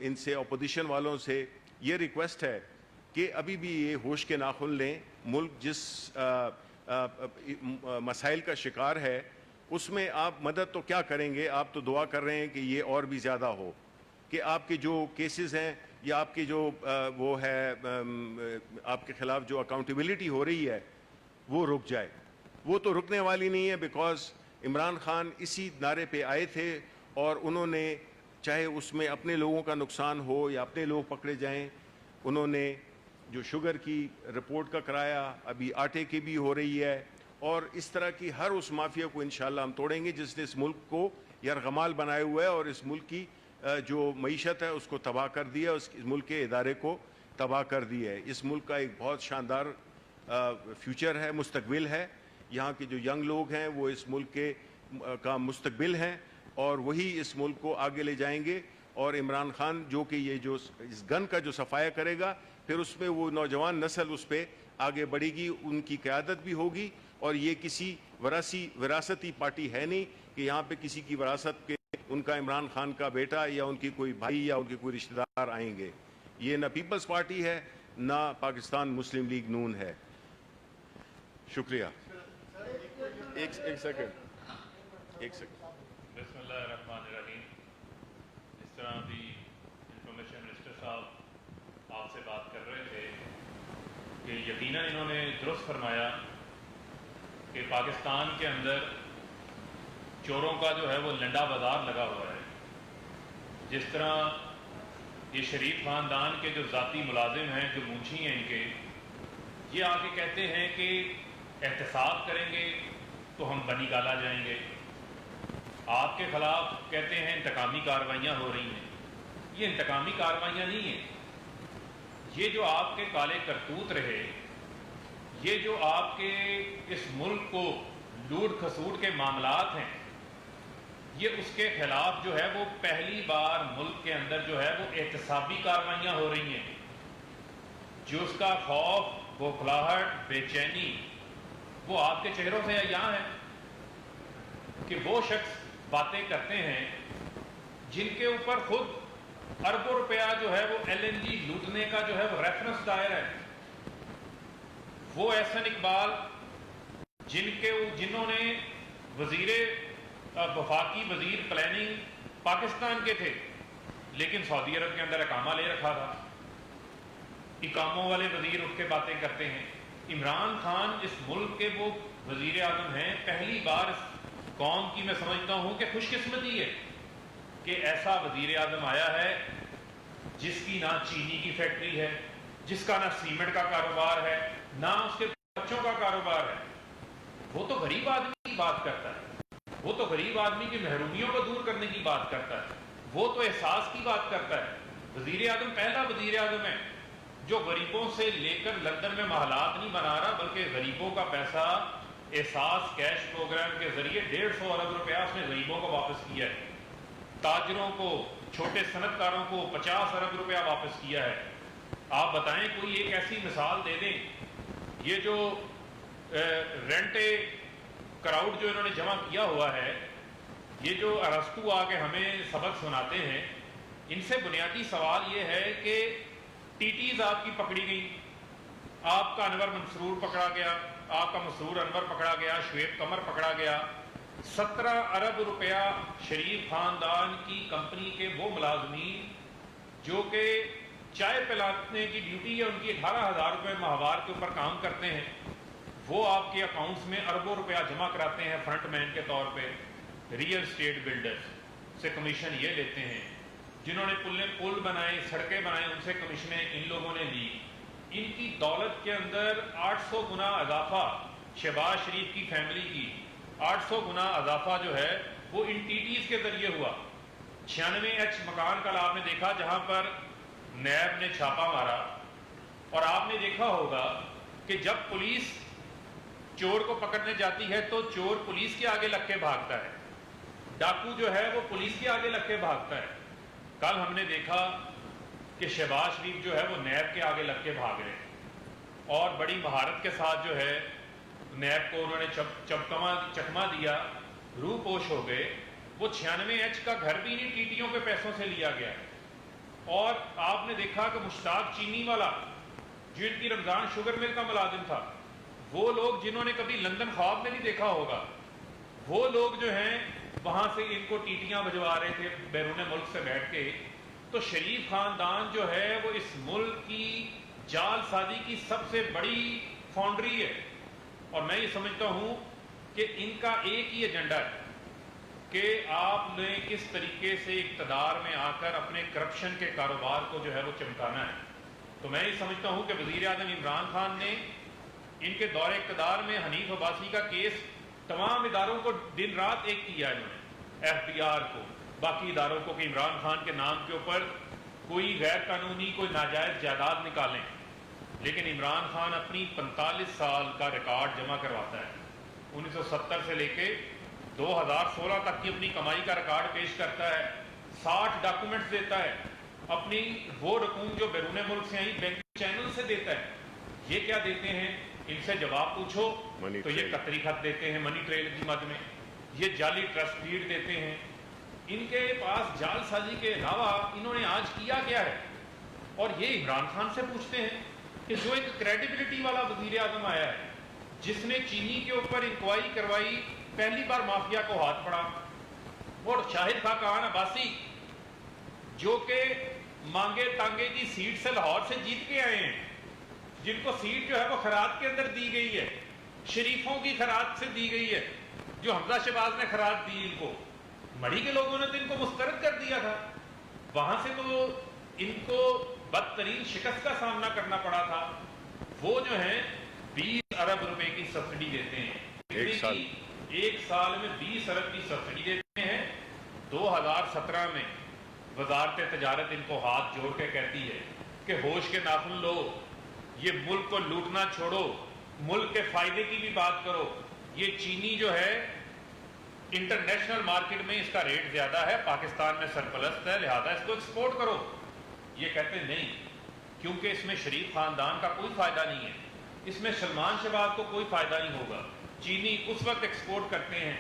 ان سے اپوزیشن والوں سے یہ ریکویسٹ ہے کہ ابھی بھی یہ ہوش کے ناخن لیں. ملک جس مسائل کا شکار ہے اس میں آپ مدد تو کیا کریں گے, آپ تو دعا کر رہے ہیں کہ یہ اور بھی زیادہ ہو, کہ آپ کے جو کیسز ہیں یا آپ کی جو وہ ہے آپ کے خلاف جو اکاؤنٹیبلٹی ہو رہی ہے وہ رک جائے. وہ تو رکنے والی نہیں ہے, بیکاز عمران خان اسی نعرے پہ آئے تھے اور انہوں نے چاہے اس میں اپنے لوگوں کا نقصان ہو یا اپنے لوگ پکڑے جائیں, انہوں نے جو شوگر کی رپورٹ کا کرایا, ابھی آٹے کی بھی ہو رہی ہے, اور اس طرح کی ہر اس مافیا کو انشاءاللہ ہم توڑیں گے جس نے اس ملک کو یرغمال بنائے ہوئے ہے اور اس ملک کی جو معیشت ہے اس کو تباہ کر دیا, اس ملک کے ادارے کو تباہ کر دیا ہے. اس ملک کا ایک بہت شاندار فیوچر ہے, مستقبل ہے. یہاں کے جو ینگ لوگ ہیں وہ اس ملک کے کا مستقبل ہیں اور وہی اس ملک کو آگے لے جائیں گے. اور عمران خان جو کہ یہ جو اس گن کا جو صفایا کرے گا, پھر اس میں وہ نوجوان نسل اس پہ آگے بڑھے گی, ان کی قیادت بھی ہوگی. اور یہ کسی وراثتی پارٹی ہے نہیں کہ یہاں پہ کسی کی وراثت کے ان کا عمران خان کا بیٹا یا ان کی کوئی بھائی یا ان کے کوئی رشتہ دار آئیں گے. یہ نہ پیپلز پارٹی ہے نہ پاکستان مسلم لیگ نون ہے. شکریہ. ایک سیکنڈ. بسم اللہ الرحمن الرحیم. اس طرح بھی انفارمیشن منسٹر صاحب آپ سے بات کر رہے تھے کہ یقیناً انہوں نے درست فرمایا کہ پاکستان کے اندر چوروں کا جو ہے وہ لنڈا بازار لگا ہوا ہے. جس طرح یہ شریف خاندان کے جو ذاتی ملازم ہیں, جو منشی ہیں ان کے, یہ آ کے کہتے ہیں کہ احتساب کریں گے تو ہم بنی گالا جائیں گے, آپ کے خلاف کہتے ہیں انتقامی کارروائیاں ہو رہی ہیں. یہ انتقامی کارروائیاں نہیں ہیں. یہ جو آپ کے کالے کرتوت رہے, یہ جو آپ کے اس ملک کو لوٹ کھسوٹ کے معاملات ہیں, یہ اس کے خلاف جو ہے وہ پہلی بار ملک کے اندر جو ہے وہ احتسابی کارروائیاں ہو رہی ہیں. جو اس کا خوف, بوکھلاہٹ, بے چینی وہ آپ کے چہروں سے یہاں ہے کہ وہ شخص باتیں کرتے ہیں جن کے اوپر خود اربوں روپیہ جو ہے وہ LNG لوٹنے کا جو ہے وہ ریفرنس دائر ہے. وہ احسن اقبال جنہوں نے وفاقی وزیر پلاننگ پاکستان کے تھے لیکن سعودی عرب کے اندر اقامہ لے رکھا تھا, اقاموں والے وزیر اٹھ کے باتیں کرتے ہیں. عمران خان اس ملک کے وہ وزیر اعظم ہیں, پہلی بار اس قوم کی میں سمجھتا ہوں کہ خوش قسمتی ہے کہ ایسا وزیر اعظم آیا ہے جس کی نہ چینی کی فیکٹری ہے, جس کا نہ سیمنٹ کا کاروبار ہے, نہ اس کے بچوں کا کاروبار ہے. وہ تو غریب آدمی کی بات کرتا ہے, وہ تو غریب آدمی کی محرومیوں کو دور کرنے کی بات کرتا ہے, وہ تو احساس کی بات کرتا ہے. وزیر اعظم پہلا وزیر اعظم ہے جو غریبوں سے لے کر لندن میں محلات نہیں بنا رہا, بلکہ غریبوں کا پیسہ احساس کیش پروگرام کے ذریعے 150 ارب روپیہ اس نے غریبوں کو واپس کیا ہے. تاجروں کو, چھوٹے صنعت کاروں کو 50 ارب روپیہ واپس کیا ہے. آپ بتائیں کوئی ایک ایسی مثال دے دیں. یہ جو رینٹ کراؤڈ جو انہوں نے جمع کیا ہوا ہے, یہ جو ارسطو آ کے ہمیں سبق سناتے ہیں, ان سے بنیادی سوال یہ ہے کہ ٹیٹیز آپ کی پکڑی گئی, آپ کا انور مسرور پکڑا گیا, آپ کا مسرور انور پکڑا گیا, شعیب قمر پکڑا گیا. 17 ارب روپیہ شریف خاندان کی کمپنی کے وہ ملازمین جو کہ چائے پلانے کی ڈیوٹی ہے, ان کی 18,000 روپے ماہوار کے اوپر کام کرتے ہیں, وہ آپ کے اکاؤنٹس میں اربوں روپیہ جمع کراتے ہیں فرنٹ مین کے طور پہ. ریئل اسٹیٹ بلڈرز سے کمیشن یہ لیتے ہیں, جنہوں نے پل بنائے, سڑکیں بنائے, ان سے کمیشنیں ان لوگوں نے لی. ان کی دولت کے اندر 800 گنا اضافہ, شہباز شریف کی فیملی کی 800 گنا اضافہ جو ہے وہ ان ٹیٹیز کے ذریعے ہوا. 96H مکان کل آپ نے دیکھا جہاں پر نیب نے چھاپا مارا, اور آپ نے دیکھا ہوگا کہ جب پولیس چور کو پکڑنے جاتی ہے تو چور پولیس کے آگے لگ کے بھاگتا ہے, ڈاکو جو ہے وہ پولیس کے آگے لگ کے بھاگتا ہے. کل ہم نے دیکھا کہ شہباز شریف جو ہے وہ نیب کے آگے لگ کے بھاگ رہے ہیں, اور بڑی مہارت کے ساتھ جو ہے نیب کو انہوں نے چکما دیا, روح پوش ہو گئے. وہ 96H کا گھر بھی نہیں ٹیٹیوں کے پیسوں سے لیا گیا. اور آپ نے دیکھا کہ مشتاق چینی والا جن کی رمضان شوگر مل کا ملازم تھا، وہ لوگ جنہوں نے کبھی لندن خواب میں نہیں دیکھا ہوگا، وہ لوگ جو ہیں وہاں سے ان کو ٹیٹیاں بجوا رہے تھے بیرون ملک سے بیٹھ کے. تو شریف خاندان جو ہے وہ اس ملک کی جال سازی کی سب سے بڑی فاؤنڈری ہے. اور میں یہ سمجھتا ہوں کہ ان کا ایک ہی ایجنڈا ہے کہ آپ نے کس طریقے سے اقتدار میں آ کر اپنے کرپشن کے کاروبار کو جو ہے وہ چمکانا ہے. تو میں یہ سمجھتا ہوں کہ وزیر اعظم عمران خان نے ان کے دور اقتدار میں حنیف عباسی کا کیس تمام اداروں کو دن رات ایک کیا ہے، انہوں نے ایف بی آر کو، باقی اداروں کو، کہ عمران خان کے نام کے اوپر کوئی غیر قانونی کوئی ناجائز جائیداد نکالیں. لیکن عمران خان اپنی 45 سال کا ریکارڈ جمع کرواتا ہے، 1970 سے لے کے 2016 تک کی اپنی کمائی کا ریکارڈ پیش کرتا ہے، 60 ڈاکومنٹس دیتا ہے، اپنی وہ رقوم جو بیرون ملک سے آئی بینکنگ چینل سے دیتا ہے. یہ کیا دیتے ہیں؟ ان سے جواب پوچھو تو یہ قطری خط دیتے ہیں منی ٹریل کی مد میں، یہ جعلی ٹرسٹ ڈیڈ دیتے ہیں. ان کے پاس جال سازی کے علاوہ انہوں نے آج کیا کیا ہے؟ اور یہ عمران خان سے پوچھتے ہیں کہ جو ایک کریڈیبلٹی والا وزیر اعظم آیا ہے، جس نے چینی کے اوپر انکوائری کروائی، پہلی بار مافیا کو ہاتھ پڑا، اور شاہد خاقان عباسی جو کہ مانگے تانگے کی سیٹ سے لاہور سے جیت کے آئے ہیں، جن کو سیٹ جو ہے وہ خیرات کے اندر دی گئی ہے، شریفوں کی خیرات سے دی گئی ہے، جو حمزہ شہباز نے خیرات دی ان کو، مڑی کے لوگوں نے تو ان کو مسترد کر دیا تھا. وہاں سے تو ان کو بدترین شکست کا سامنا کرنا پڑا تھا. وہ جو ہیں 20 ارب روپے کی سبسڈی دیتے ہیں، ایک سال میں 20 ارب کی سبسڈی دیتے ہیں. 2017 میں وزارت تجارت ان کو ہاتھ جوڑ کے کہتی ہے کہ ہوش کے ناخن لو، یہ ملک کو لوٹنا چھوڑو، ملک کے فائدے کی بھی بات کرو. یہ چینی جو ہے انٹرنیشنل مارکیٹ میں اس کا ریٹ زیادہ ہے، پاکستان میں سرپلس ہے، لہذا اس کو ایکسپورٹ کرو. یہ کہتے نہیں، کیونکہ اس میں شریف خاندان کا کوئی فائدہ نہیں ہے، اس میں سلمان شہباز کو کوئی فائدہ نہیں ہوگا. چینی اس وقت ایکسپورٹ کرتے ہیں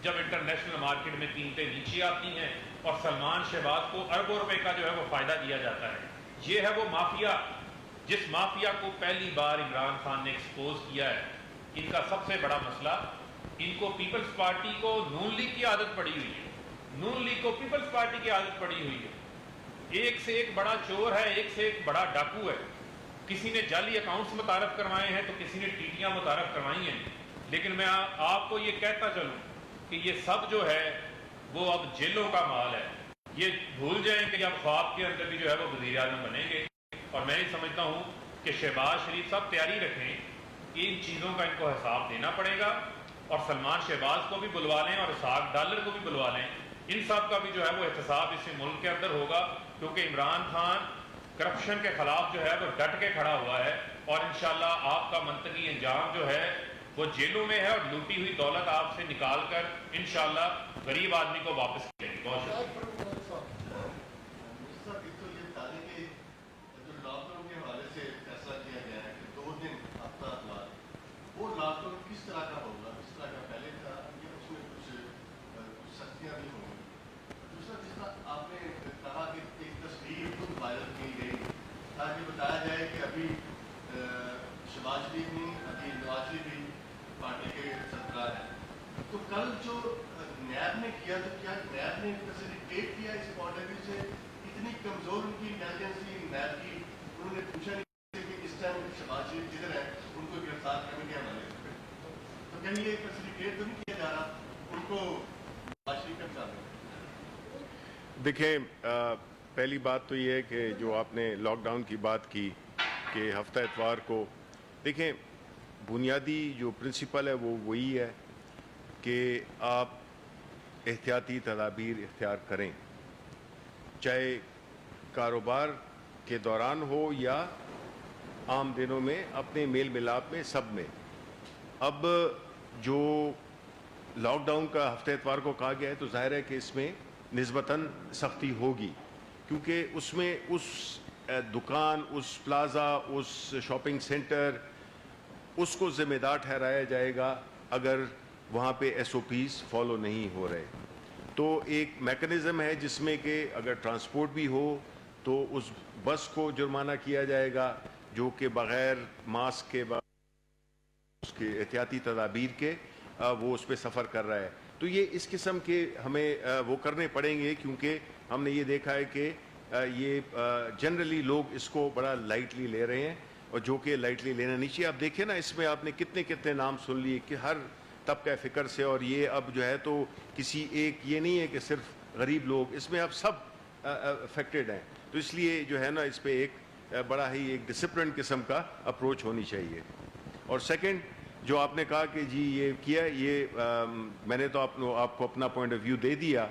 جب انٹرنیشنل مارکیٹ میں قیمتیں نیچے آتی ہیں، اور سلمان شہباز کو اربوں روپے کا جو ہے وہ فائدہ دیا جاتا ہے. یہ ہے وہ مافیا جس مافیا کو پہلی بار عمران خان نے ایکسپوز کیا ہے. ان کا سب سے بڑا مسئلہ، ان کو پیپلز پارٹی کو نون لیگ کی عادت پڑی ہوئی ہے، نون لیگ کو پیپلز پارٹی کی عادت پڑی ہوئی ہے. ایک سے ایک بڑا چور ہے، ایک سے ایک بڑا ڈاکو ہے. کسی نے جعلی اکاؤنٹس متعارف کروائے ہیں تو کسی نے ٹیٹیاں متعارف کروائی ہیں. لیکن میں آپ کو یہ کہتا چلوں کہ یہ سب جو ہے وہ اب جیلوں کا مال ہے. یہ بھول جائیں کہ اب خواب کے اندر بھی جو ہے وہ وزیر اعظم بنیں گے. اور میں یہ سمجھتا ہوں کہ شہباز شریف صاحب تیاری رکھیں کہ ان چیزوں کا ان کو حساب دینا پڑے گا، اور سلمان شہباز کو بھی بلوا لیں اور اسحاق ڈالر کو بھی بلوا لیں. ان سب کا بھی جو ہے وہ احتساب اس ملک کے اندر ہوگا، کیونکہ عمران خان کرپشن کے خلاف جو ہے وہ ڈٹ کے کھڑا ہوا ہے. اور انشاءاللہ آپ کا منطقی انجام جو ہے وہ جیلوں میں ہے، اور لوٹی ہوئی دولت آپ سے نکال کر انشاءاللہ غریب آدمی کو واپس کریں گے. بہت شکریہ. کس طرح کا ہوگا، کس طرح کا پہلے تھا، یہ اس میں کچھ سختیاں بھی ہوں گی. دوسرا، جس طرح آپ نے کہا کہ ایک تصویر خود وائرل کی گئی تاکہ بتایا جائے کہ ابھی شہباز شریف نہیں، ابھی نواز شریف بھی پارٹی کے سربراہ ہیں. تو کل جو نیب نے کیا، تو کیا نیب نے فیسیلیٹیٹ کیا اس پوائنٹ آف ویو سے؟ اتنی کمزور ان کی انٹیلیجنس نیب کی، انہوں نے پوچھا نہیں کہ اس ٹائم شہباز شریف جدھر ہیں ان کو گرفتار کرنے کے حوالے سے تو کہیں یہ فیسیلیٹیٹ تو نہیں کیا جا رہا ان کو معاشی کا ساتھ؟ دیکھیں، پہلی بات تو یہ ہے کہ جو آپ نے لاک ڈاؤن کی بات کی کہ ہفتہ اتوار کو، دیکھیں بنیادی جو پرنسپل ہے وہ وہی ہے کہ آپ احتیاطی تدابیر اختیار کریں، چاہے کاروبار کے دوران ہو یا عام دنوں میں، اپنے میل ملاپ میں، سب میں. اب جو لاک ڈاؤن کا ہفتہ اتوار کو کہا گیا ہے تو ظاہر ہے کہ اس میں نسبتاً سختی ہوگی، کیونکہ اس میں اس دکان، اس پلازا، اس شاپنگ سینٹر، اس کو ذمہ دار ٹھہرایا جائے گا اگر وہاں پہ ایس او پیز فالو نہیں ہو رہے. تو ایک میکنزم ہے جس میں کہ اگر ٹرانسپورٹ بھی ہو تو اس بس کو جرمانہ کیا جائے گا جو کہ بغیر ماسک کے اس کے احتیاطی تدابیر کے وہ اس پہ سفر کر رہا ہے. تو یہ اس قسم کے ہمیں وہ کرنے پڑیں گے کیونکہ ہم نے یہ دیکھا ہے کہ یہ جنرلی لوگ اس کو بڑا لائٹلی لے رہے ہیں اور جو کہ لائٹلی لینا نہیں چاہیے. آپ دیکھیں نا اس میں آپ نے کتنے نام سن لیے کہ ہر طبقہ فکر سے, اور یہ اب جو ہے تو کسی ایک یہ نہیں ہے کہ صرف غریب لوگ, اس میں اب سب افیکٹڈ ہیں. تو اس لیے جو ہے نا اس پہ ایک بڑا ہی ایک ڈسپلن قسم کا اپروچ ہونی چاہیے. اور سیکنڈ جو آپ نے کہا کہ جی یہ کیا, یہ میں نے تو آپ کو اپنا پوائنٹ آف ویو دے دیا.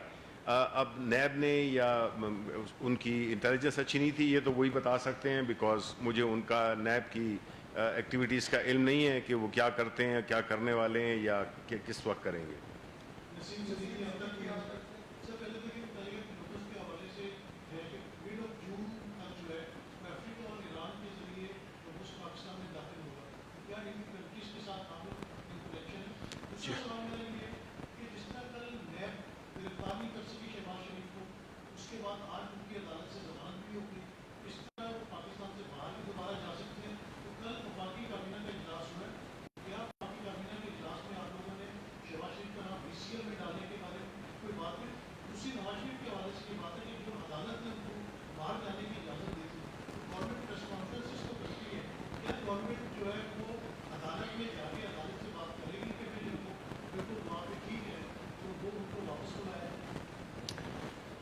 اب نیب نے یا ان کی انٹیلیجنس اچھی نہیں تھی, یہ تو وہی بتا سکتے ہیں بیکاز مجھے ان کا نیب کی ایکٹیویٹیز کا علم نہیں ہے کہ وہ کیا کرتے ہیں, کیا کرنے والے ہیں یا کہ کس وقت کریں گے.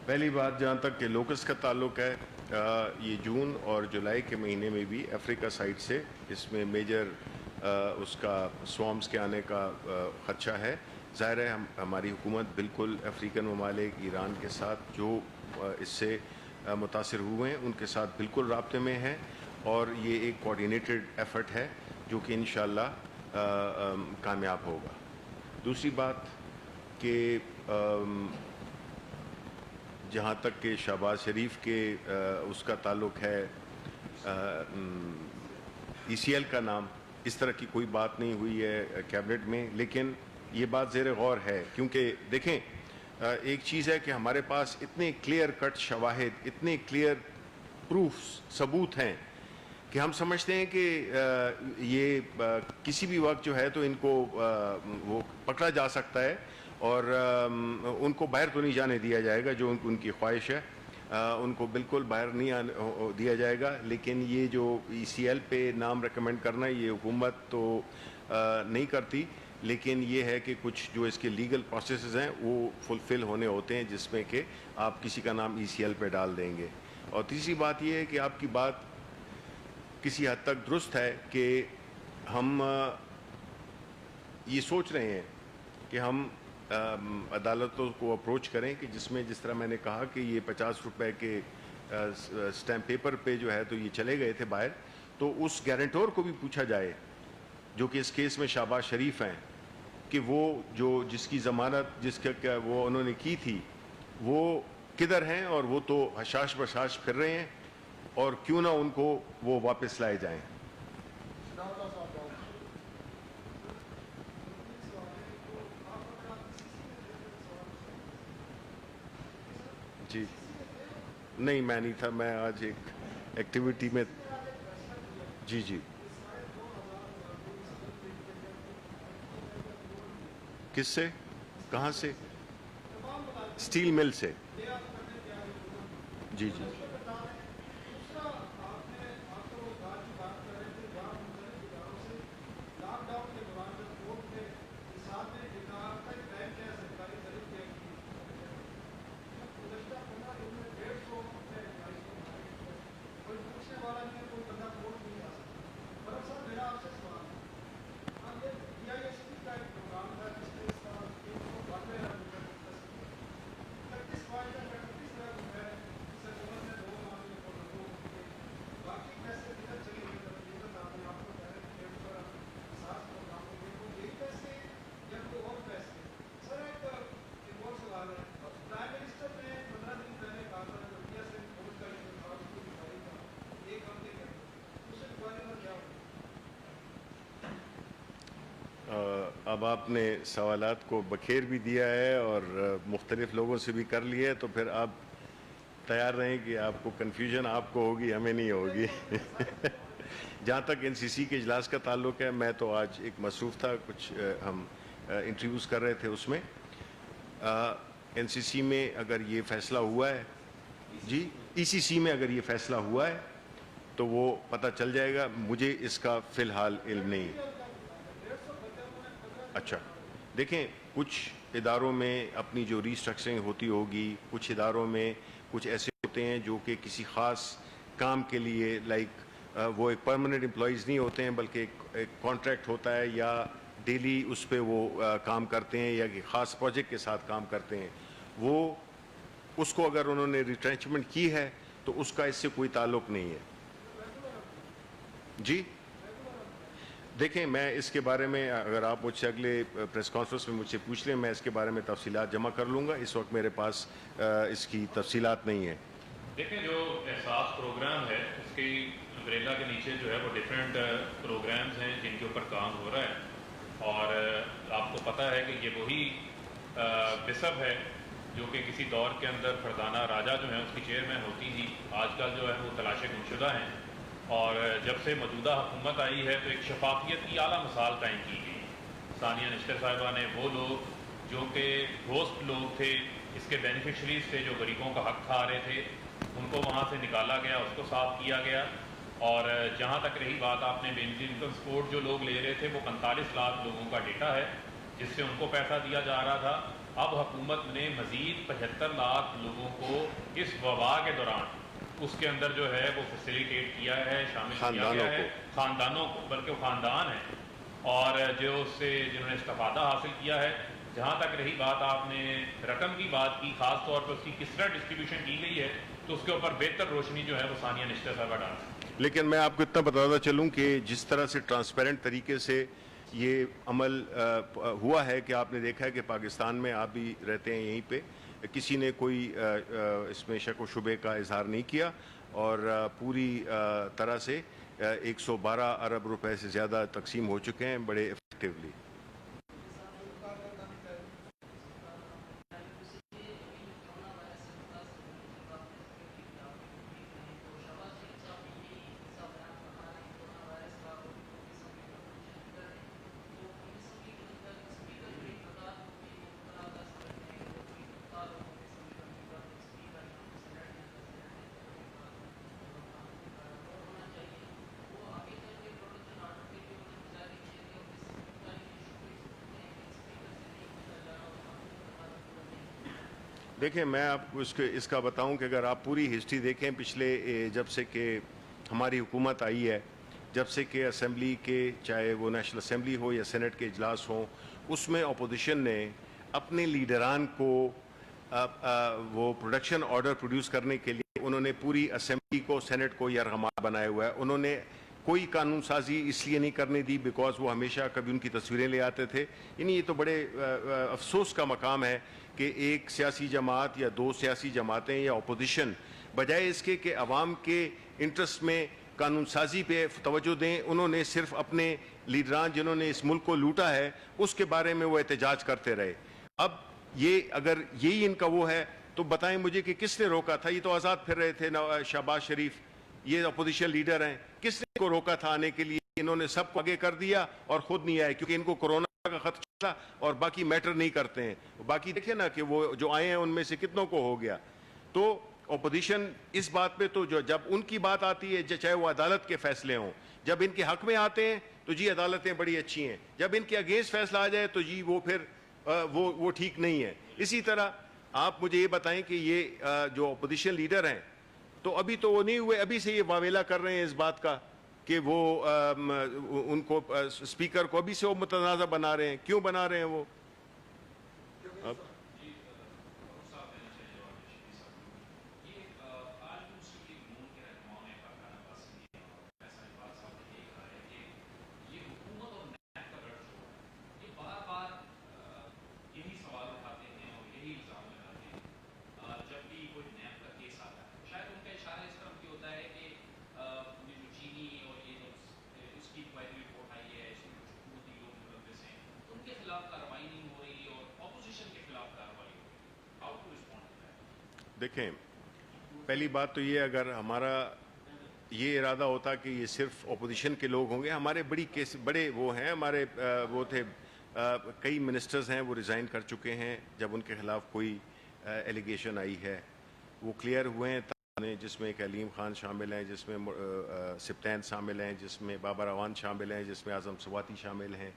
پہلی بات جہاں تک کہ لوکس کا تعلق ہے, یہ جون اور جولائی کے مہینے میں بھی افریقہ سائڈ سے اس میں میجر اس کا سوامز کے آنے کا خدشہ ہے. ظاہر ہے ہماری حکومت بالکل افریقن ممالک ایران کے ساتھ جو اس سے متاثر ہوئے ہیں ان کے ساتھ بالکل رابطے میں ہے, اور یہ ایک کوآرڈینیٹڈ ایفرٹ ہے جو کہ انشاءاللہ کامیاب ہوگا. دوسری بات کہ جہاں تک کہ شہباز شریف کے اس کا تعلق ہے, ای سی ایل کا نام, اس طرح کی کوئی بات نہیں ہوئی ہے کیبنٹ میں, لیکن یہ بات زیر غور ہے کیونکہ دیکھیں ایک چیز ہے کہ ہمارے پاس اتنے کلیئر کٹ شواہد, اتنے کلیئر پروفس, ثبوت ہیں کہ ہم سمجھتے ہیں کہ یہ کسی بھی وقت جو ہے تو ان کو وہ پکڑا جا سکتا ہے اور ان کو باہر تو نہیں جانے دیا جائے گا, جو ان کی خواہش ہے ان کو بالکل باہر نہیں دیا جائے گا. لیکن یہ جو ای سی ایل پہ نام ریکمینڈ کرنا یہ حکومت تو نہیں کرتی, لیکن یہ ہے کہ کچھ جو اس کے لیگل پروسیسز ہیں وہ فلفل ہونے ہوتے ہیں جس میں کہ آپ کسی کا نام ای سی ایل پہ ڈال دیں گے. اور تیسری بات یہ ہے کہ آپ کی بات کسی حد تک درست ہے کہ ہم یہ سوچ رہے ہیں کہ ہم عدالتوں کو اپروچ کریں کہ جس میں جس طرح میں نے کہا کہ یہ 50 روپے کے سٹیمپ پیپر پہ جو ہے تو یہ چلے گئے تھے باہر, تو اس گارنٹور کو بھی پوچھا جائے جو کہ اس کیس میں شہباز شریف ہیں کہ وہ جو جس کی ضمانت جس کا وہ انہوں نے کی تھی وہ کدھر ہیں, اور وہ تو حشاش بشاش پھر رہے ہیں, اور کیوں نہ ان کو وہ واپس لائے جائیں. جی نہیں, میں نہیں تھا, میں آج ایک ایکٹیویٹی میں. جی جی کس سے, کہاں سے؟ اسٹیل مل سے. جی جی اب آپ نے سوالات کو بکھیر بھی دیا ہے اور مختلف لوگوں سے بھی کر لیا ہے, تو پھر آپ تیار رہیں کہ آپ کو کنفیوژن آپ کو ہوگی, ہمیں نہیں ہوگی. جہاں تک NCC کے اجلاس کا تعلق ہے, میں تو آج ایک مصروف تھا, کچھ ہم انٹرویوز کر رہے تھے. اس میں NCC میں اگر یہ فیصلہ ہوا ہے, جی ECC میں اگر یہ فیصلہ ہوا ہے تو وہ پتہ چل جائے گا. مجھے اس کا فی الحال علم نہیں. اچھا دیکھیں, کچھ اداروں میں اپنی جو ریسٹرکچرنگ ہوتی ہوگی, کچھ اداروں میں کچھ ایسے ہوتے ہیں جو کہ کسی خاص کام کے لیے, لائک وہ ایک پرماننٹ امپلائیز نہیں ہوتے ہیں بلکہ ایک کانٹریکٹ ہوتا ہے, یا ڈیلی اس پہ وہ کام کرتے ہیں, یا کہ خاص پروجیکٹ کے ساتھ کام کرتے ہیں. وہ اس کو اگر انہوں نے ریٹرینچمنٹ کی ہے تو اس کا اس سے کوئی تعلق نہیں ہے. جی دیکھیں, میں اس کے بارے میں اگر آپ مجھ سے اگلے پریس کانفرنس میں مجھ سے پوچھ لیں, میں اس کے بارے میں تفصیلات جمع کر لوں گا. اس وقت میرے پاس اس کی تفصیلات نہیں ہیں. دیکھیں, جو احساس پروگرام ہے اس کی امبریلا کے نیچے جو ہے وہ ڈفرینٹ پروگرامز ہیں جن کے اوپر کام ہو رہا ہے. اور آپ کو پتہ ہے کہ یہ وہی بسب ہے جو کہ کسی دور کے اندر فردانہ راجہ جو ہیں اس کی چیئرمین ہوتی تھی. آج کل جو ہے وہ تلاشِ گمشدہ ہیں, اور جب سے موجودہ حکومت آئی ہے تو ایک شفافیت کی اعلیٰ مثال قائم کی گئی. ثانیہ نشتر صاحبہ نے وہ لوگ جو کہ ہوسٹ لوگ تھے, اس کے بینیفیشریز تھے, جو غریبوں کا حق کھا رہے تھے, ان کو وہاں سے نکالا گیا, اس کو صاف کیا گیا. اور جہاں تک رہی بات آپ نے بینفٹ انکم سپورٹ جو لوگ لے رہے تھے, وہ 45 لاکھ لوگوں کا ڈیٹا ہے جس سے ان کو پیسہ دیا جا رہا تھا. اب حکومت نے مزید 75 لاکھ لوگوں کو اس وبا کے دوران اس کے اندر جو ہے وہ فیسیلیٹیٹ کیا ہے, شامل کیا گیا ہے خاندانوں کو, بلکہ وہ خاندان ہیں اور جو اس سے جنہوں نے استفادہ حاصل کیا ہے. جہاں تک رہی بات آپ نے رقم کی بات کی, خاص طور پر اس کی کس طرح ڈسٹریبیوشن کی گئی ہے, تو اس کے اوپر بہتر روشنی جو ہے وہ ثانیہ نشتر صاحبہ ڈالیں. لیکن میں آپ کو اتنا بتاتا چلوں کہ جس طرح سے ٹرانسپیرنٹ طریقے سے یہ عمل ہوا ہے, کہ آپ نے دیکھا ہے کہ پاکستان میں آپ بھی رہتے ہیں یہیں پہ, کسی نے کوئی اس میں شک و شبے کا اظہار نہیں کیا, اور پوری طرح سے 112 ارب روپے سے زیادہ تقسیم ہو چکے ہیں بڑے افیکٹولی. دیکھیں, میں آپ کو اس کا بتاؤں کہ اگر آپ پوری ہسٹری دیکھیں پچھلے جب سے کہ ہماری حکومت آئی ہے, جب سے کہ اسمبلی کے, چاہے وہ نیشنل اسمبلی ہو یا سینٹ کے اجلاس ہوں, اس میں اپوزیشن نے اپنے لیڈران کو وہ پروڈکشن آرڈر پروڈیوس کرنے کے لیے انہوں نے پوری اسمبلی کو, سینٹ کو یرغمال بنایا ہوا ہے. انہوں نے کوئی قانون سازی اس لیے نہیں کرنے دی بیکاز وہ ہمیشہ کبھی ان کی تصویریں لے آتے تھے. یعنی یہ تو بڑے افسوس کا مقام ہے کہ ایک سیاسی جماعت یا دو سیاسی جماعتیں یا اپوزیشن بجائے اس کے کہ عوام کے انٹرسٹ میں قانون سازی پہ توجہ دیں, انہوں نے صرف اپنے لیڈران جنہوں نے اس ملک کو لوٹا ہے اس کے بارے میں وہ احتجاج کرتے رہے. اب یہ اگر یہی ان کا وہ ہے تو بتائیں مجھے کہ کس نے روکا تھا؟ یہ تو آزاد پھر رہے تھے, شہباز شریف, یہ اپوزیشن لیڈر ہیں, کس نے کو روکا تھا آنے کے لیے؟ انہوں نے سب کو آگے کر دیا اور خود نہیں آئے کیونکہ ان کو کورونا کا خطرہ تھا اور باقی میٹر نہیں کرتے ہیں. باقی دیکھیں نا کہ وہ جو آئے ہیں ان میں سے کتنوں کو ہو گیا. تو اپوزیشن اس بات پہ تو جو جب ان کی بات آتی ہے, چاہے وہ عدالت کے فیصلے ہوں, جب ان کے حق میں آتے ہیں تو جی عدالتیں بڑی اچھی ہیں, جب ان کے اگینسٹ فیصلہ آ جائے تو جی وہ پھر وہ ٹھیک نہیں ہے. اسی طرح آپ مجھے یہ بتائیں کہ یہ جو اپوزیشن لیڈر ہیں تو ابھی تو وہ نہیں ہوئے, ابھی سے یہ واویلا کر رہے ہیں اس بات کا کہ وہ ان کو اسپیکر کو ابھی سے وہ متنازع بنا رہے ہیں. کیوں بنا رہے ہیں وہ؟ دیکھیں, پہلی بات تو یہ اگر ہمارا یہ ارادہ ہوتا کہ یہ صرف اپوزیشن کے لوگ ہوں گے, ہمارے بڑے وہ ہیں, ہمارے وہ تھے کئی منسٹرز ہیں وہ ریزائن کر چکے ہیں جب ان کے خلاف کوئی ایلیگیشن آئی ہے, وہ کلیئر ہوئے ہیں, جس میں کلیم خان شامل ہیں, جس میں سبطین شامل ہیں, جس میں بابر اعوان شامل ہیں, جس میں اعظم سواتی شامل ہیں.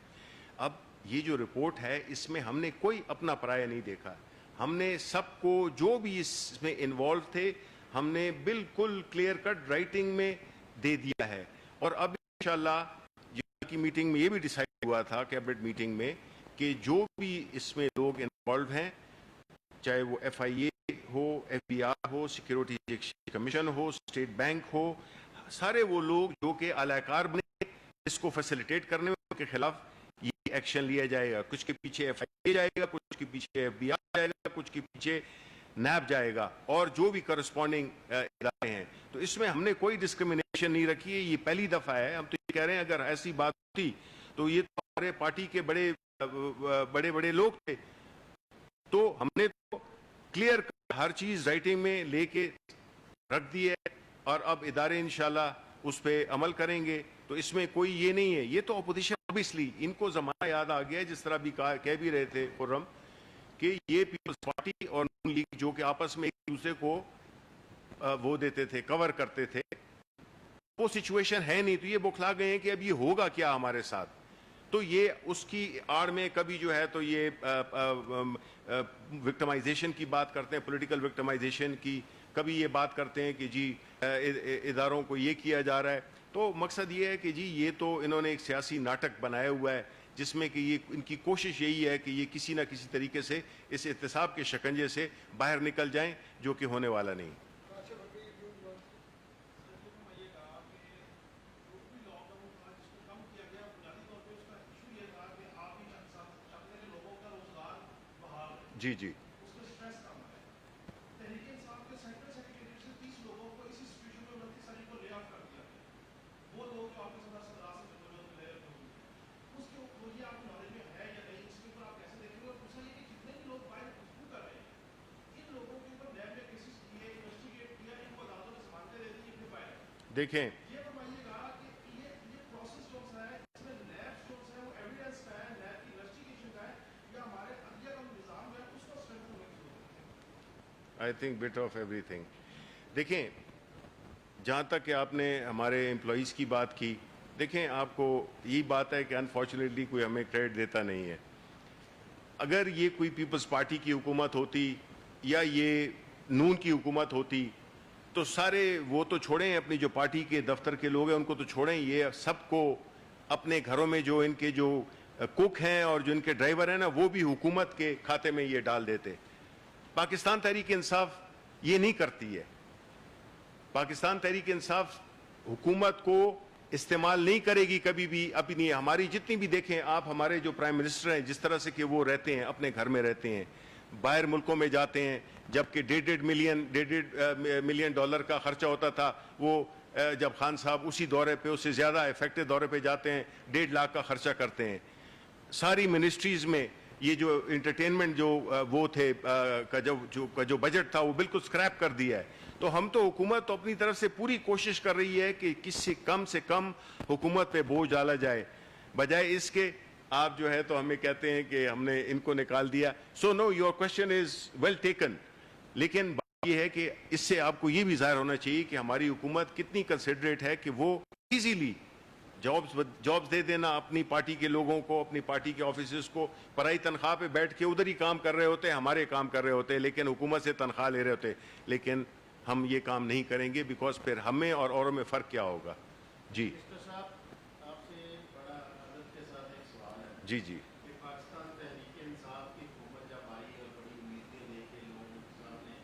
اب یہ جو رپورٹ ہے اس میں ہم نے کوئی اپنا پرایہ نہیں دیکھا, ہم نے سب کو جو بھی اس میں انوالو تھے ہم نے بالکل کلیئر کٹ رائٹنگ میں دے دیا ہے. اور اب انشاءاللہ کی میٹنگ میں یہ بھی ڈیسائیڈ ہوا تھا کیبنٹ میٹنگ میں کہ جو بھی اس میں لوگ انوالو ہیں, چاہے وہ ایف آئی اے ہو, ایف بی آر ہو, سیکیورٹی کمیشن ہو, اسٹیٹ بینک ہو, سارے وہ لوگ جو کہ اعلی کار بنے اس کو فیسیلیٹیٹ کرنے میں, ان کے خلاف یہ ایکشن لیا جائے گا. کچھ کے پیچھے ایف آئی اے جائے گا, کچھ کے پیچھے ایف بی آر جائے گا, کچھ کے پیچھے نیب جائے گا, اور جو بھی کرسپونڈنگ ادارے ہیں. تو اس میں ہم نے کوئی ڈسکریمنیشن نہیں رکھی ہے, یہ پہلی دفعہ ہے. ہم تو یہ کہہ رہے ہیں اگر ایسی بات ہوتی تو یہ تو ہمارے پارٹی کے بڑے لوگ تھے, تو ہم نے تو کلیئر ہر چیز رائٹنگ میں لے کے رکھ دی ہے, اور اب ادارے انشاءاللہ اس پہ عمل کریں گے. تو اس میں کوئی یہ نہیں ہے, یہ تو اپوزیشن اوبیسلی ان کو زمانہ یاد آ گیا, جس طرح بھی کہہ بھی رہے تھے خرم کہ یہ پیپلز پارٹی اور نون لیگ جو کہ آپس میں ایک دوسرے کو وہ دیتے تھے, کور کرتے تھے, وہ سچویشن ہے نہیں. تو یہ بوکھلا گئے ہیں کہ اب یہ ہوگا کیا ہمارے ساتھ. تو یہ اس کی آڑ میں کبھی جو ہے تو یہ وکٹمائزیشن کی بات کرتے ہیں, پولیٹیکل وکٹمائزیشن کی, کبھی یہ بات کرتے ہیں کہ جی اداروں کو یہ کیا جا رہا ہے. تو مقصد یہ ہے کہ جی یہ تو انہوں نے ایک سیاسی ناٹک بنایا ہوا ہے جس میں کہ یہ ان کی کوشش یہی ہے کہ یہ کسی نہ کسی طریقے سے اس احتساب کے شکنجے سے باہر نکل جائیں, جو کہ ہونے والا نہیں. جی جی دیکھیں, I think but of every thing. دیکھیں, جہاں تک کہ آپ نے ہمارے امپلائیز کی بات کی, دیکھیں آپ کو یہی بات ہے کہ انفارچونیٹلی کوئی ہمیں کریڈٹ دیتا نہیں ہے. اگر یہ کوئی پیپلز پارٹی کی حکومت ہوتی یا یہ نون کی حکومت ہوتی تو سارے وہ تو چھوڑیں, اپنی جو پارٹی کے دفتر کے لوگ ہیں ان کو تو چھوڑیں, یہ سب کو اپنے گھروں میں جو ان کے جو کوک ہیں اور جو ان کے ڈرائیور ہیں نا, وہ بھی حکومت کے کھاتے میں یہ ڈال دیتے. پاکستان تحریک انصاف یہ نہیں کرتی ہے. پاکستان تحریک انصاف حکومت کو استعمال نہیں کرے گی کبھی بھی اپنی. ہماری جتنی بھی دیکھیں آپ, ہمارے جو پرائم منسٹر ہیں جس طرح سے کہ وہ رہتے ہیں, اپنے گھر میں رہتے ہیں, باہر ملکوں میں جاتے ہیں, جبکہ ڈیڑھ ملین ڈالر کا خرچہ ہوتا تھا, وہ جب خان صاحب اسی دورے پہ, اس سے زیادہ افیکٹو دورے پہ جاتے ہیں, 1.5 لاکھ کا خرچہ کرتے ہیں. ساری منسٹریز میں یہ جو انٹرٹینمنٹ جو وہ تھے کا جو بجٹ تھا وہ بالکل سکریپ کر دیا ہے. تو ہم تو حکومت تو اپنی طرف سے پوری کوشش کر رہی ہے کہ کسی سے کم حکومت پہ بوجھ ڈالا جائے, بجائے اس کے آپ جو ہے تو ہمیں کہتے ہیں کہ ہم نے ان کو نکال دیا. So no, your question is well taken, لیکن بات یہ ہے کہ اس سے آپ کو یہ بھی ظاہر ہونا چاہیے کہ ہماری حکومت کتنی کنسیڈریٹ ہے کہ وہ ایزیلی جابز دے دینا اپنی پارٹی کے لوگوں کو, اپنی پارٹی کے آفیسز کو, پرائی تنخواہ پہ بیٹھ کے ادھر ہی کام کر رہے ہوتے, ہمارے کام کر رہے ہوتے, لیکن حکومت سے تنخواہ لے رہے ہوتے. لیکن ہم یہ کام نہیں کریں گے, بیکاز پھر ہمیں اور اوروں میں فرق کیا ہوگا. جی جی جی پاکستان تحریک انصاف کی حکومت جب آئی اور بڑی امیدیں لے کے لوگوں کے سامنے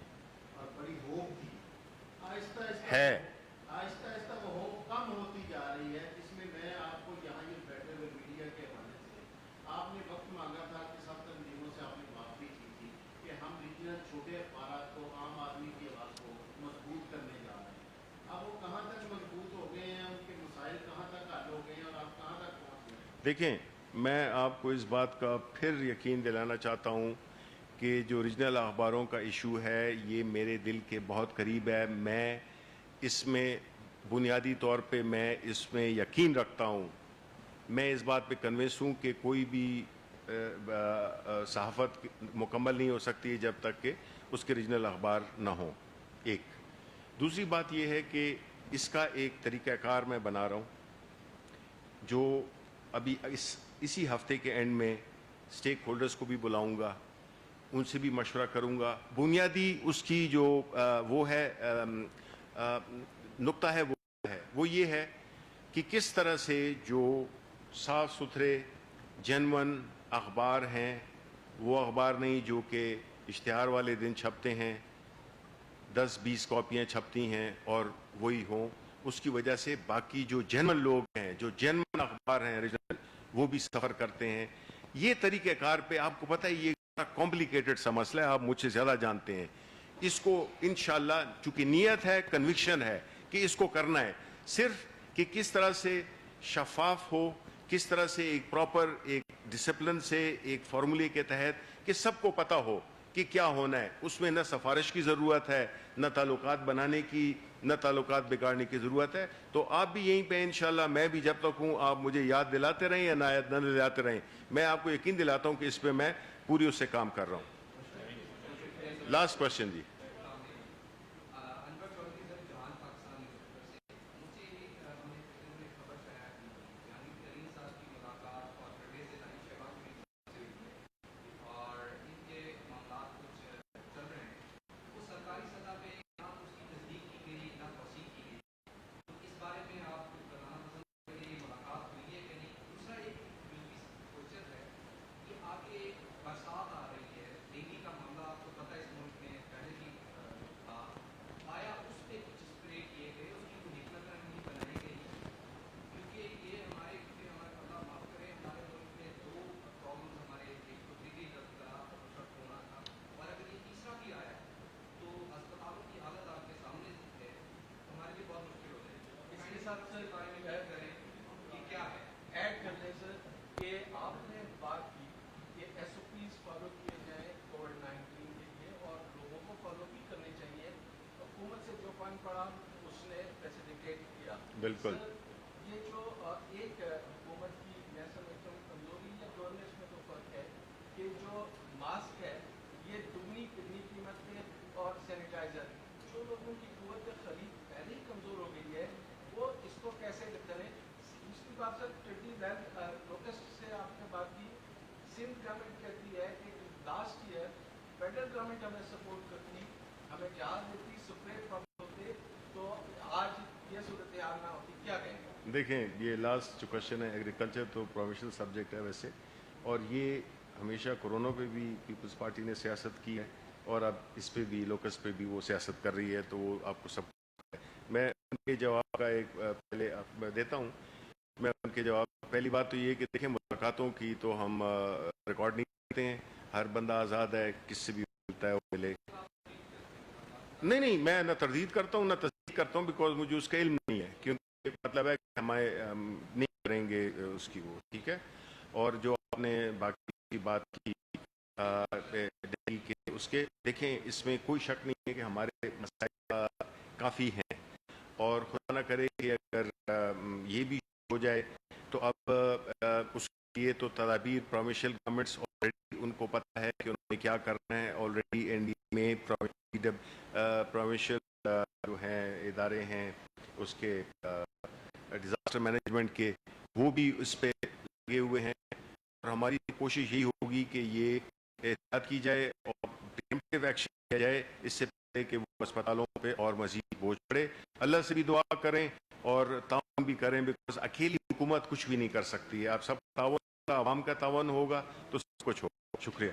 اور بڑی ہوپ تھی, آہستہ آہستہ وہ ہوپ کم ہوتی جا رہی ہے, جس میں میں آپ کو یہاں یہ بیٹھے ہوئے میڈیا کے حوالے سے آپ نے وقت مانگا تھا کہ سب تنظیموں سے آپ نے بات بھی کی تھی کہ ہم ریجنل چھوٹے اخبارات کو, عام آدمی کی آواز کو مضبوط کرنے جا رہے ہیں. اب وہ کہاں تک مضبوط ہو گئے ہیں, ان کے مسائل کہاں تک حل ہو گئے ہیں, اور آپ کہاں تک پہنچ گئے ہیں؟ دیکھیں, میں آپ کو اس بات کا پھر یقین دلانا چاہتا ہوں کہ جو ریجنل اخباروں کا ایشو ہے یہ میرے دل کے بہت قریب ہے. میں اس میں بنیادی طور پہ میں اس میں یقین رکھتا ہوں. میں اس بات پہ کنونس ہوں کہ کوئی بھی صحافت مکمل نہیں ہو سکتی جب تک کہ اس کے ریجنل اخبار نہ ہوں. ایک دوسری بات یہ ہے کہ اس کا ایک طریقہ کار میں بنا رہا ہوں جو ابھی اسی ہفتے کے اینڈ میں اسٹیک ہولڈرز کو بھی بلاؤں گا, ان سے بھی مشورہ کروں گا. بنیادی اس کی جو وہ ہے نقطہ ہے وہ یہ ہے کہ کس طرح سے جو صاف ستھرے جینون اخبار ہیں, وہ اخبار نہیں جو کہ اشتہار والے دن چھپتے ہیں, 10-20 کاپیاں چھپتی ہیں اور وہی ہوں, اس کی وجہ سے باقی جو جینون لوگ ہیں, جو جینون اخبار ہیں ریجنل, وہ بھی سفر کرتے ہیں. یہ طریقہ کار پہ آپ کو پتہ ہے یہ کمپلیکیٹڈ سا مسئلہ ہے, آپ مجھ سے زیادہ جانتے ہیں. اس کو انشاءاللہ چونکہ نیت ہے, کنوکشن ہے کہ اس کو کرنا ہے, صرف کہ کس طرح سے شفاف ہو, کس طرح سے ایک پراپر ایک ڈسپلن سے ایک فارمولے کے تحت کہ سب کو پتہ ہو کہ کیا ہونا ہے. اس میں نہ سفارش کی ضرورت ہے, نہ تعلقات بنانے کی, نہ تعلقات بگاڑنے کی ضرورت ہے. تو آپ بھی یہیں پہ انشاءاللہ, میں بھی جب تک ہوں آپ مجھے یاد دلاتے رہیں یا نہ دلاتے رہیں, میں آپ کو یقین دلاتا ہوں کہ اس پہ میں پوری اس سے کام کر رہا ہوں. لاسٹ کوشچن جی. ایڈ کر لیں سر کہ آپ نے بات کی کہ ایس او پیز فالو کیے جائیں کووڈ-19 کے لیے اور لوگوں کو فالو بھی کرنی چاہیے. حکومت سے جو فنڈ پڑا اس نے فیسیلیٹیٹ کیا. بالکل. یہ جو ایک حکومت کی میں سمجھتا ہوں کمزوری یا گورننس میں تو فرق ہے کہ جو ماسک ہے یہ دگنی کتنی قیمت پہ, اور سینیٹائزر جو لوگوں کی قوت خرید پہلے ہی کمزور ہو گئی ہے وہ اس کو کیسے کریں. دوسری بات سر لوکسٹ سے آپ نے بات کی, سندھ گورنمنٹ کہتی ہے کہ لاسٹ ایئر فیڈرل گورنمنٹ ہمیں سپورٹ کرتی, ہمیں جہاز دیتی, سپرے پمپ ہوتے, تو آج یہ صورتحال نہ ہوتی. کیا کہیں گے؟ دیکھیں یہ لاسٹ جو کوشچن ہے, ایگریکلچر تو پروفیشنل سبجیکٹ ہے ویسے, اور یہ ہمیشہ کورونا پہ بھی پیپلز پارٹی نے سیاست کی ہے اور اب اس پہ بھی لوکس پہ بھی وہ سیاست کر رہی ہے, تو وہ آپ کو سب میں ان کے جواب کا ایک پہلے میں دیتا ہوں. میں ان کے جواب پہلی بات تو یہ کہ دیکھیں ملاقاتوں کی تو ہم ریکارڈ نہیں کرتے ہیں, ہر بندہ آزاد ہے, کس سے بھی ملتا ہے وہ ملے. نہیں میں نہ تردید کرتا ہوں نہ تصدیق کرتا ہوں, بیکاز مجھے اس کا علم نہیں ہے, کیونکہ مطلب ہے کہ ہمارے نہیں کریں گے اس کی وہ, ٹھیک ہے. اور جو آپ نے باقی کی بات کی دہلی کے اس کے, دیکھیں اس میں کوئی شک نہیں ہے کہ ہمارے مسائل کافی ہیں, اور خدا نہ کرے کہ اگر یہ بھی ہو جائے تو اب اس کے لیے تو تدابیر پروونشل گورنمنٹس آلریڈی ان کو پتہ ہے کہ انہوں نے کیا کرنا ہے. آلریڈی این ڈی میں پروونشل جو ہیں ادارے ہیں اس کے ڈیزاسٹر مینجمنٹ کے, وہ بھی اس پہ لگے ہوئے ہیں, اور ہماری کوشش یہی ہوگی کہ یہ احتیاط کی جائے اور پریمپٹیو ایکشن کیا جائے اس سے پہلے کہ وہ اسپتالوں پہ اور مزید بوجھ پڑے. اللہ سے بھی دعا کریں اور تعاون بھی کریں, بیکاز اکیلی حکومت کچھ بھی نہیں کر سکتی ہے. آپ سب تعاون, عوام کا تعاون ہوگا تو سب کچھ ہوگا. شکریہ.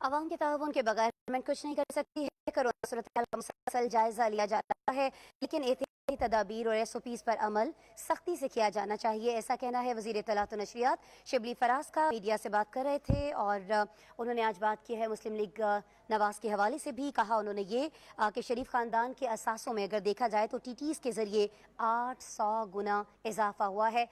عوام کے تعاون کے بغیر گورنمنٹ کچھ نہیں کر سکتی ہے. کورونا صورتحال کا مسلسل جائزہ لیا جا رہا ہے, لیکن احتیاطی تدابیر اور ایس او پیز پر عمل سختی سے کیا جانا چاہیے, ایسا کہنا ہے وزیر اطلاعات و نشریات شبلی فراز کا. میڈیا سے بات کر رہے تھے اور انہوں نے آج بات کی ہے مسلم لیگ نواز کے حوالے سے بھی. کہا انہوں نے یہ کہ شریف خاندان کے اثاثوں میں اگر دیکھا جائے تو ٹی ٹیز کے ذریعے 800 گنا اضافہ ہوا ہے.